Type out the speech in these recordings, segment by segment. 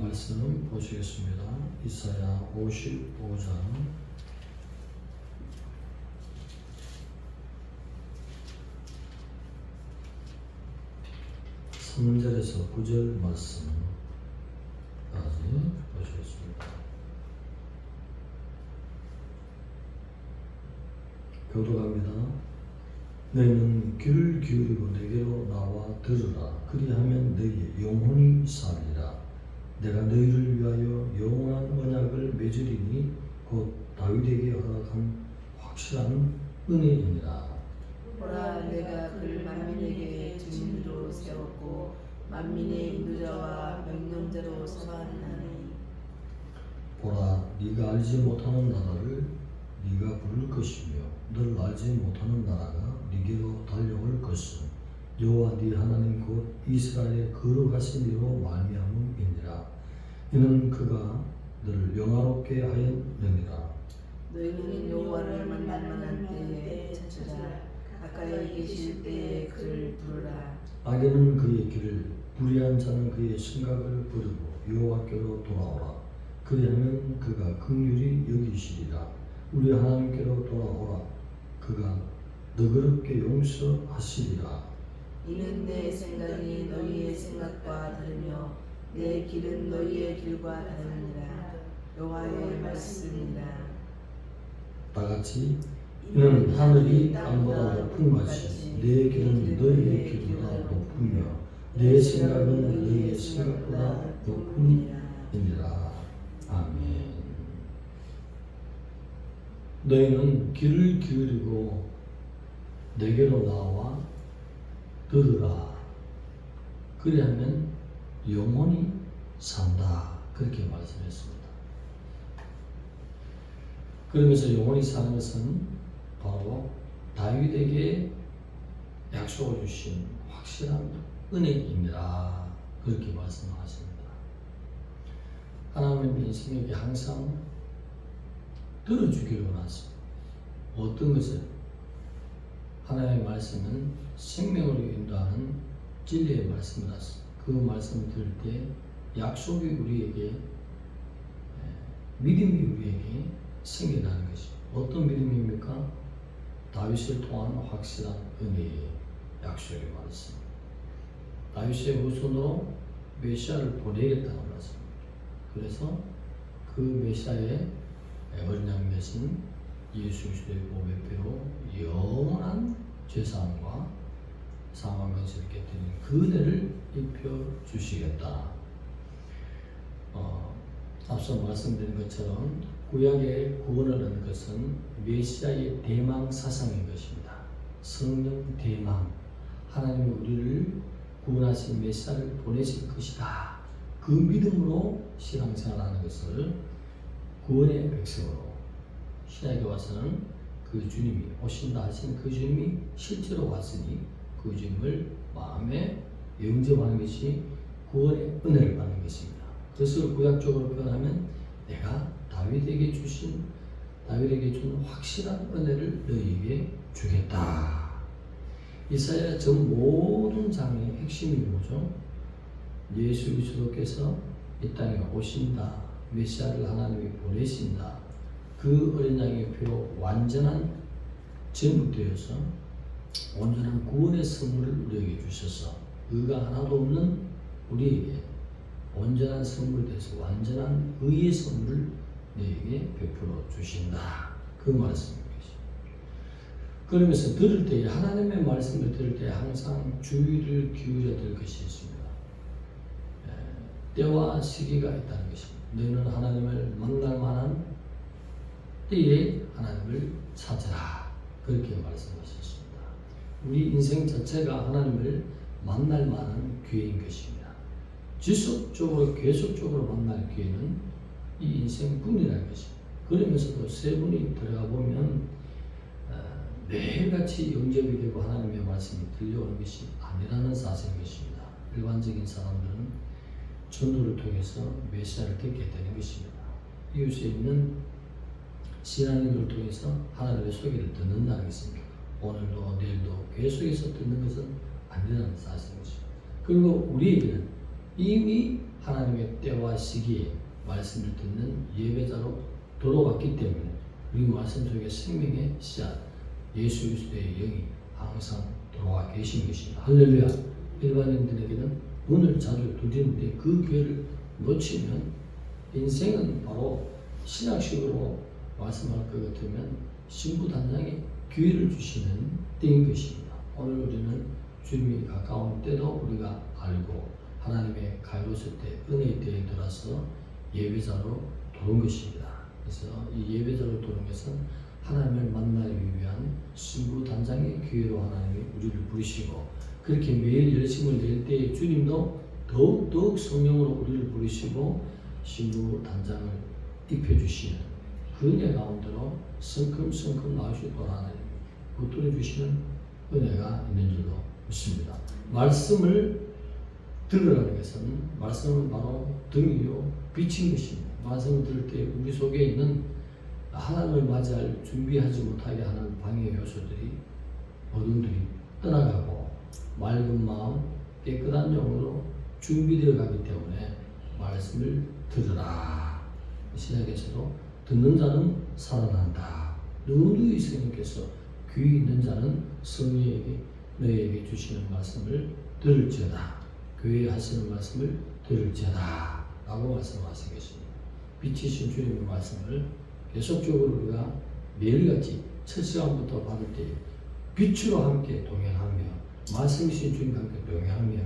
말씀 보시겠습니다. 이사야 55장 3절에서 9절 말씀까지 보시겠습니다. 교독합니다. 너희는 귀를 기울이고 내게로 나와 들으라. 그리하면 너희 영혼이 살리라. 내가 너희를 위하여 영원한 언약을 맺으리니 곧 다윗에게 허락한 확실한 은혜이니라. 보라, 내가 그를 만민에게 증인으로 세웠고 만민의 인도자와 명령자로 삼았나니. 보라, 네가 알지 못하는 나라를 네가 부를 것이며 너를 알지 못하는 나라가 네게로 달려올 것은 여호와 네 하나님 곧 이스라엘의 거룩하신 이로 말미암음이니라. 이는 그가 너를 영화롭게 하였느니라. 너희는 여호와를 만날 만한 때에 찾으라. 가까이 계실 때에 그를 부르라. 악인은 그의 길을, 불의한 자는 그의 생각을 버리고 여호와께로 돌아오라. 그리하면 그가 긍휼히 여기시리라. 우리 하나님께로 돌아오라. 그가 너그럽게 용서하시리라. 이는 내 생각이 너희의 생각과 다르며 내 길은 너희의 길과 다르니라. 여호와의 말씀이라. 다같이 이는 하늘이 땅보다 높은 것이 내 길은 너희의 길보다 높으며 내 생각은 너희의 생각보다 높음이니라. 아멘. 너희는 귀를 기울이고 내게로 나와 들으라. 그리하면 영원히 산다. 그렇게 말씀했습니다. 그러면서 영원히 사는 것은 바로 다윗에게 약속을 주신 확실한 은혜입니다. 그렇게 말씀하십니다. 하나님의 인생에게 항상 들어주기를 원하십니다. 어떤 것을? 하나님의 말씀은 생명으로 인도하는 진리의 말씀이라서 그 말씀을 들을 때 약속이 우리에게, 믿음이 우리에게 생겨나는 것이죠. 어떤 믿음입니까? 다윗을 통한 확실한 은혜의 약속이 말했습니다. 다윗의 후손으로 메시아를 보내겠다는 말씀입니다. 그래서 그 메시아의 어린 양 대신 예수 그리스도의 보배배로 영원한 죄사함과 사망명세를 깨뜨리는 그 은혜를 입혀 주시겠다. 앞서 말씀드린 것처럼 구약의 구원을 하는 것은 메시아의 대망 사상인 것입니다. 성령 대망, 하나님이 우리를 구원하신 메시아를 보내실 것이다. 그 믿음으로 신앙생활하는 것을 구원의 백성으로, 신약에 와서는 그 주님이 오신다 하신 그 주님이 실제로 왔으니 그 주님을 마음에 영접하는 것이 구원의 은혜를 받는 것입니다. 그것을 구약적으로 표현하면 내가 다윗에게 준 확실한 은혜를 너희에게 주겠다. 이사야 전 모든 장의 핵심이 뭐죠? 예수 그리스도께서 이 땅에 오신다. 메시아를 하나님이 보내신다. 그 어린 양의 피로 완전한 전부되어서 온전한 구원의 선물을 우리에게 주셔서 의가 하나도 없는 우리에게 온전한 선물을 대해서 완전한 의의 선물을 너에게 베풀어 주신다. 그 말씀입니다. 그러면서 들을 때, 하나님의 말씀을 들을 때 항상 주의를 기울여야 될 것이 있습니다. 때와 시기가 있다는 것입니다. 너희는 하나님을 만날 만한 때에 하나님을 찾으라. 그렇게 말씀하셨습니다. 우리 인생 자체가 하나님을 만날 만한 기회인 것입니다. 지속적으로 계속적으로 만날 기회는 이 인생뿐이라는 것입니다. 그러면서도 세 분이 들어가 보면 매일같이 영접이 되고 하나님의 말씀이 들려오는 것이 아니라는 사실인 것입니다. 일반적인 사람들은 전도를 통해서 메시아를 듣게 되는 것입니다. 이웃에 있는 신앙인들을 통해서 하나님의 소개를 듣는다는 것입니다. 오늘도 내일도 계속해서 듣는 것은 아니라는 사실인 것입니다. 그리고 우리에게는 이미 하나님의 때와 시기에 말씀을 듣는 예배자로 돌아왔기 때문에 우리 말씀 속에 생명의 씨앗 예수 그리스도의 영이 항상 돌아와 계신 것입니다. 할렐루야. 일반인들에게는 문을 자주 두드리는데 그 기회를 놓치면 인생은 바로 신학식으로 말씀할 것 같으면 신부단장에 기회를 주시는 때인 것입니다. 오늘 우리는 주님이 가까운 때도 우리가 알고 하나님의 가이로스 때, 은혜의 때에 들어서 예배자로 도는 것입니다. 그래서 이 예배자로 도는 것은 하나님을 만나기 위한 신부단장의 기회로 하나님이 우리를 부르시고 그렇게 매일 열심을 낼 때에 주님도 더욱 성령으로 우리를 부르시고 신부단장을 입혀주시는 그 은혜 가운데로 성큼성큼 나오시도록 하나님이 붙들어 주시는 은혜가 있는 줄로 믿습니다. 말씀을 들으라는 것은 말씀은 바로 등이요 빛인 것입니다. 말씀을 들을 때 우리 속에 있는 하나님을 맞이할 준비하지 못하게 하는 방해 요소들이 어둠들이 떠나가고 맑은 마음 깨끗한 영으로 준비되어 가기 때문에 말씀을 들으라. 시작에서도 듣는 자는 살아난다. 누누이 성령께서 귀 있는 자는 성령에게 너희에게 주시는 말씀을 들을지어다. 교회에 하시는 말씀을 들을지어다 라고 말씀하신 것입니다. 빛이신 주님의 말씀을 계속적으로 우리가 매일같이 첫 시간부터 받을 때 빛으로 함께 동행하며 말씀이신 주님과 함께 동행하며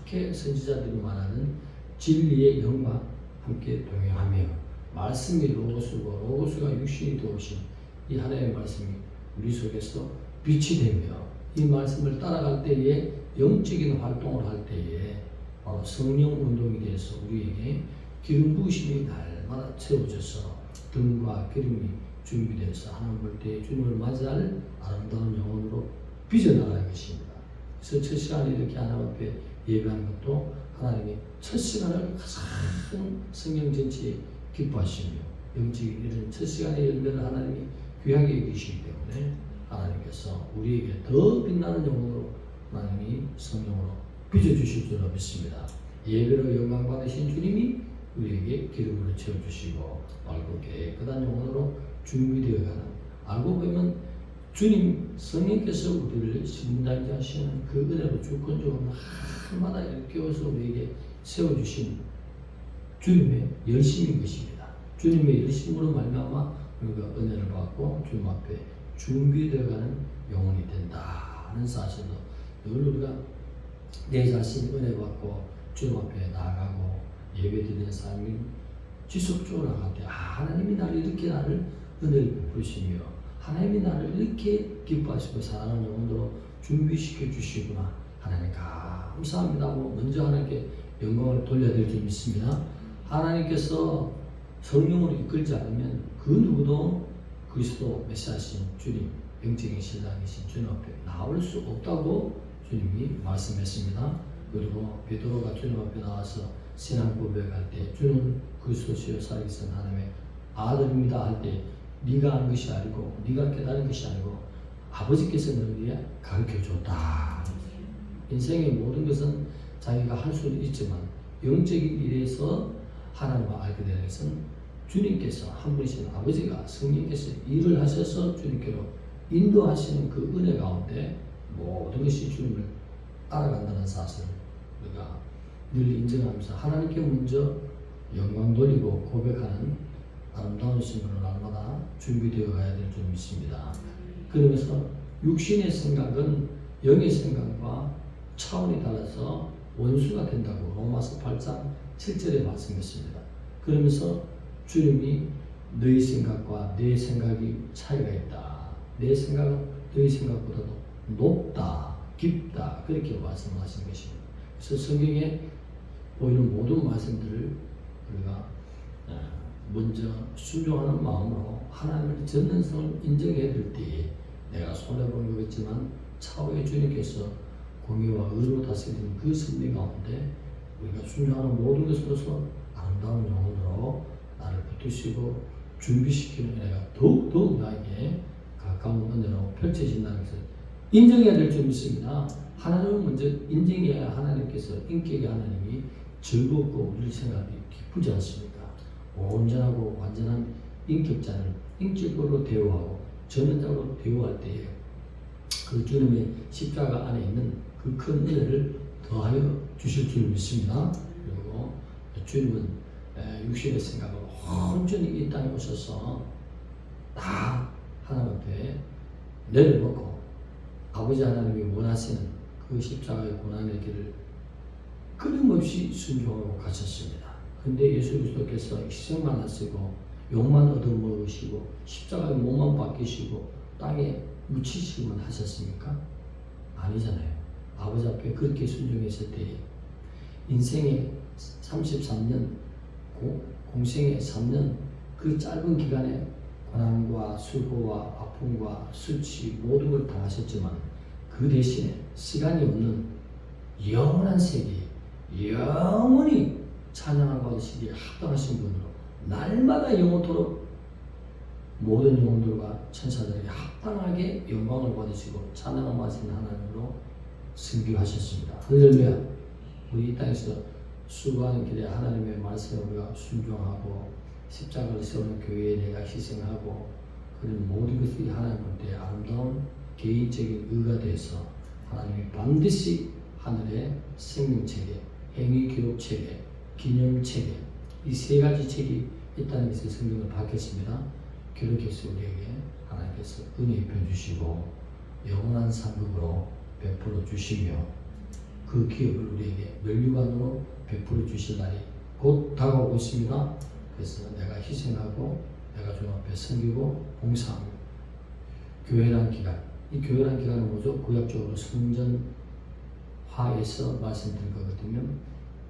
그렇게 선지자들이 말하는 진리의 영과 함께 동행하며 말씀이 로고스고 로고스가 육신이 되오신 이 하나님의 말씀이 우리 속에서 빛이 되며 이 말씀을 따라갈 때에 영적인 활동을 할 때에 바로 성령 운동이 돼서 우리에게 기름 부으심이 날마다 채워져서 등과 기름이 준비돼서 하나님 볼 때 주님을 맞이할 아름다운 영혼으로 빚어나가는 것입니다. 그래서 첫 시간에 이렇게 하나님 앞에 예배하는 것도 하나님이 첫 시간을 가장 성령 전체에 기뻐하시며 영적인 이런 첫 시간의 열매를 하나님이 귀하게 여기시기 때문에 하나님께서 우리에게 더 빛나는 영혼으로 하나님이 성령으로 빚어주실 줄로 믿습니다. 예배로 영광 받으신 주님이 우리에게 기름으로 채워주시고 맑고 깨끗한 영혼으로 준비되어가는 알고 보면 주님 성령께서 우리를 신분자게 하시는 그 은혜로 주권적으로 날마다 일깨워서 우리에게 세워주신 주님의 열심인 것입니다. 주님의 열심으로 말미암아 우리가 은혜를 받고 주님 앞에 준비되어가는 영혼이 된다 하는 사실도 늘 우리가 내 자신 은혜 받고 주님 앞에 나아가고 예배드리는 삶이 지속적으로 나갈 때 하나님이 나를 이렇게 나를 은혜를 베푸시며 하나님이 나를 이렇게 기뻐하시고 사랑하는 영혼으로 준비시켜 주시구나 하나님 감사합니다 하고 먼저 하나님께 영광을 돌려야 될 줄 믿습니다. 하나님께서 성령으로 이끌지 않으면 그 누구도 그리스도 메시아신 주님 영적인 신랑이신 주님 앞에 나올 수 없다고 주님이 말씀했습니다. 그리고 베드로가 주님 앞에 나와서 신앙 고백할 때 주는 그리스도시요 살아계신 하나님의 아들입니다 할 때 네가 아는 것이 아니고 네가 깨달은 것이 아니고 아버지께서 너희에게 가르쳐줬다. 인생의 모든 것은 자기가 할 수는 있지만 영적인 일에서 하나님을 알게 되는 것은 주님께서 한 분이신 아버지가 성령께서 일을 하셔서 주님께로 인도하시는 그 은혜 가운데 모든 것이 주님을 알아간다는 사실을 우리가 늘 인정하면서 하나님께 먼저 영광 돌리고 고백하는 아름다운 신분으로 날마다 준비되어 가야 될 줄 믿습니다. 그러면서 육신의 생각은 영의 생각과 차원이 달라서 원수가 된다고 로마서 8장 7절에 말씀했습니다. 그러면서 주님이 너희 생각과 내 생각이 차이가 있다. 내 생각은 너희 생각보다도 높다, 깊다 그렇게 말씀하신 것입니다. 그래서 성경에 보이는 모든 말씀들을 우리가 먼저 순종하는 마음으로 하나님의 전능성을 인정해야 될 때에 내가 손해본 것 같지만 차후에 주님께서 공의와 의로 다스리는 그 섭리 가운데 우리가 순종하는 모든 것으로서 아름다운 영혼으로 나를 붙드시고 준비시키는 은혜가 더욱 나에게 가까운 은혜로 펼쳐진다는 것을 인정해야 될 줄 믿습니다. 하나님을 먼저 인정해야 하나님께서 인격의 하나님이 즐겁고 우리 생각이 기쁘지 않습니까? 온전하고 완전한 인격자를 인격으로 대우하고 전능자로 대우할 때에 그 주님의 십자가 안에 있는 그 큰 은혜를 더하여 주실 줄 믿습니다. 그리고 주님은 육신의 생각으로 온전히 이 땅에 오셔서 다 하나님 앞에 내려놓고 아버지 하나님이 원하시는 그 십자가의 고난의 길을 끊임없이 순종하고 가셨습니다. 근데 예수 그리스도께서 희생만 하시고 욕만 얻어먹으시고 십자가의 몸만 바뀌시고 땅에 묻히시기만 하셨습니까? 아니잖아요. 아버지 앞에 그렇게 순종했을 때에 인생의 33년 공생의 3년 그 짧은 기간에 고난과 수고와 아픔과 수치 모든 걸 당하셨지만 그 대신에 시간이 없는 영원한 세계 영원히 찬양을 받으시기에 합당하신 분으로 날마다 영원토록 모든 영혼들과 천사들에게 합당하게 영광을 받으시고 찬양을 받으시는 하나님으로 승귀하셨습니다. 할렐루야. 우리 이 땅에서 수고하는 길에 하나님의 말씀에 우리가 순종하고 십자가를 세우는 교회에 내가 희생하고 그런 모든 것이 하나님 볼 때 아름다운 개인적인 의가 돼서 하나님이 반드시 하늘의 생명체계, 행위교육체계, 기념체계 이 세 가지 책이 있다는 것을 성경을 밝혔습니다. 그렇게해서 우리에게 하나님께서 은혜 입혀 주시고 영원한 상급으로 베풀어 주시며 그 기업을 우리에게 면류관으로 베풀어 주실 날이 곧 다가오고 있습니다. 그래서 내가 희생하고 내가 주님 앞에 섬기고 봉사하며 교회란 기간, 이 교회란 기간은 뭐죠? 구약적으로 성전화에서 말씀드린 거거든요.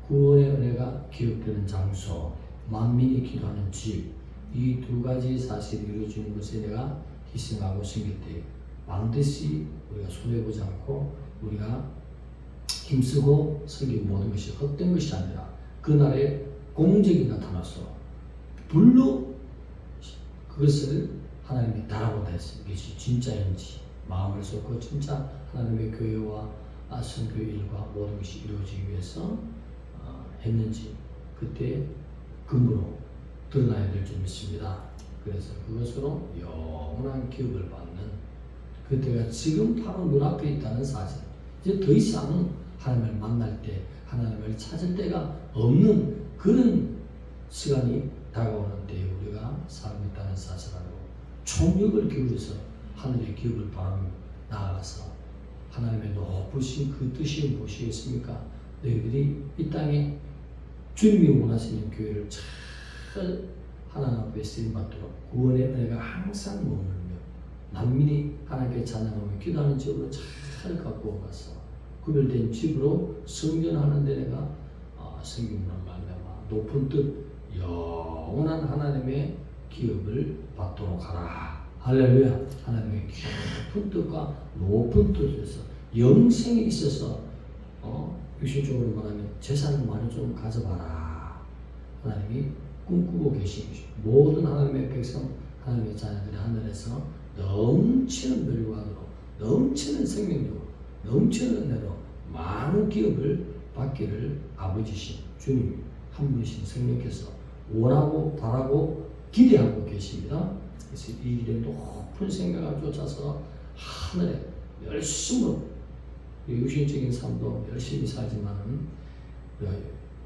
구원의 은혜가 기억되는 장소, 만민이 기도하는 집, 이 두 가지 사실이 이루어지는 것에 내가 희생하고 섬길 때 반드시 우리가 손해보지 않고 우리가 힘쓰고 섬긴 모든 것이 헛된 것이 아니라 그날에 공적이 나타나서 불로 그것을 하나님이 달아본다 했습니다. 이것이 진짜인지 마음을 쏟고 진짜 하나님의 교회와 선교 일과 모든 것이 이루어지기 위해서 했는지 그때 근거로 드러나야 될 줄 믿습니다. 그래서 그것으로 영원한 기업을 받는 그때가 지금 바로 눈앞에 있다는 사실. 이제 더 이상은 하나님을 만날 때 하나님을 찾을 때가 없는 그런 시간이 다가오는 때에 우리가 살고 있다는 사실을 알고 총력을 기울여서 하늘의 기업을 바라며 나아가서 하나님의 높으신 그 뜻이 무엇이겠습니까? 너희들이 이 땅에 주님이 원하시는 교회를 잘 하나님 앞에 쓰임받도록 구원의 은혜가 항상 머물며 난민이 하나님께 찬양하며 기도하는 집으로 잘 갖고 가서 구별된 집으로 성전하는 데 내가 성경으로 말미암아 높은 뜻 영원한 하나님의 기업을 받도록 하라. 할렐루야. 하나님의 깊은 뜻과 높은 뜻에서 영생에 있어서 육신적으로 말하면 재산을 많이 좀 가져봐라. 하나님이 꿈꾸고 계신 것이 모든 하나님의 백성, 하나님의 자녀들이 하늘에서 넘치는 멸류관으로, 넘치는 생명력으로, 넘치는 은혜로 많은 기업을 받기를 아버지신 주님 한 분이신 성령께서 원하고 바라고 기대하고 계십니다. 그래서 이 길에 높은 생각을 쫓아서 하늘에 열심으로 육신적인 삶도 열심히 살지만은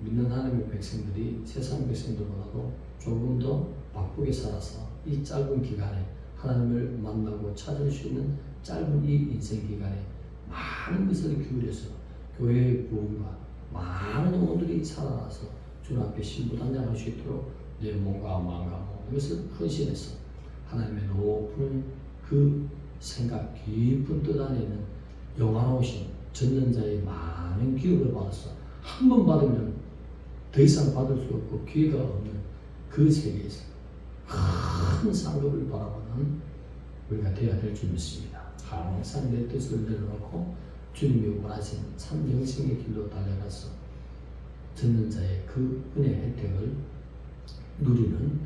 믿는 하나님의 백성들이 세상 백성들보다도 조금 더 바쁘게 살아서 이 짧은 기간에 하나님을 만나고 찾을 수 있는 짧은 이 인생 기간에 많은 것을 기울여서 교회의 부흥과 많은 영혼들이 살아나서 주님 앞에 신부단장할 수 있도록 내 몸과 마음과 모든 것을 헌신해서 하나님의 높은 그 생각 깊은 뜻 안에 있는 영화로우신 전전자의 많은 기업을 받아서 한 번 받으면 더 이상 받을 수 없고 기회가 없는 그 세계에서 큰 상급을 바라보는 우리가 되어야 될 줄 믿습니다. 항상 내 뜻을 내려놓고 주님이 원하신 참 영생의 길로 달려가서 전전자의 그 은혜 혜택을 누리는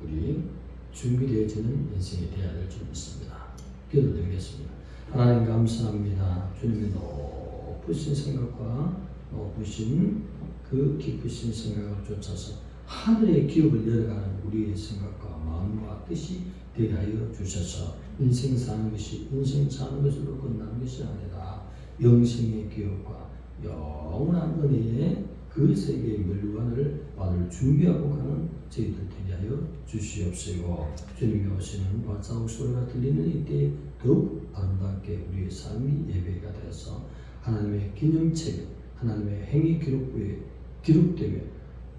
우리 준비되어지는 인생이 되어야 될 줄 믿습니다. 기도드리겠습니다. 하나님 감사합니다. 주님의 높으신 생각과 높으신 그 깊으신 생각을 쫓아서 하늘의 기업을 열어가는 우리의 생각과 마음과 뜻이 되게 하여 주셔서 인생 사는 것이 인생 사는 것으로 끝나는 것이 아니라 영생의 기업과 영원한 은혜의 그 세계의 멸관을 받을 준비하고 가는 저희들 되게 하여 주시옵시고, 주님이 오시는 발자국 소리가 들리는 이때 더욱 아름답게 우리의 삶이 예배가 되어서 하나님의 기념책에 하나님의 행위 기록부에 기록되며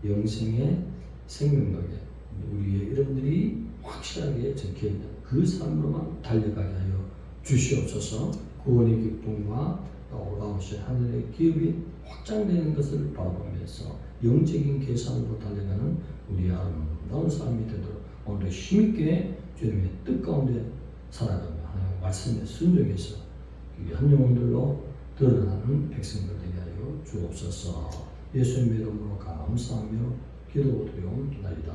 영생의 생명력에 우리의 이름들이 확실하게 적혀있는 그 삶으로만 달려가게 하여 주시옵소서. 구원의 기쁨과 올라오신 하늘의 기업이 확장되는 것을 바라보면서 영적인 계산으로 달려가는 우리의 아름다운 삶이 되도록 오늘 힘있게 주님의 뜻 가운데 살아가며 하나님의 말씀에 순종해서 한 영혼들로 드러나는 백성들 되게 하여 주옵소서. 예수님의 이름으로 감사하며 기도드리옵나이다.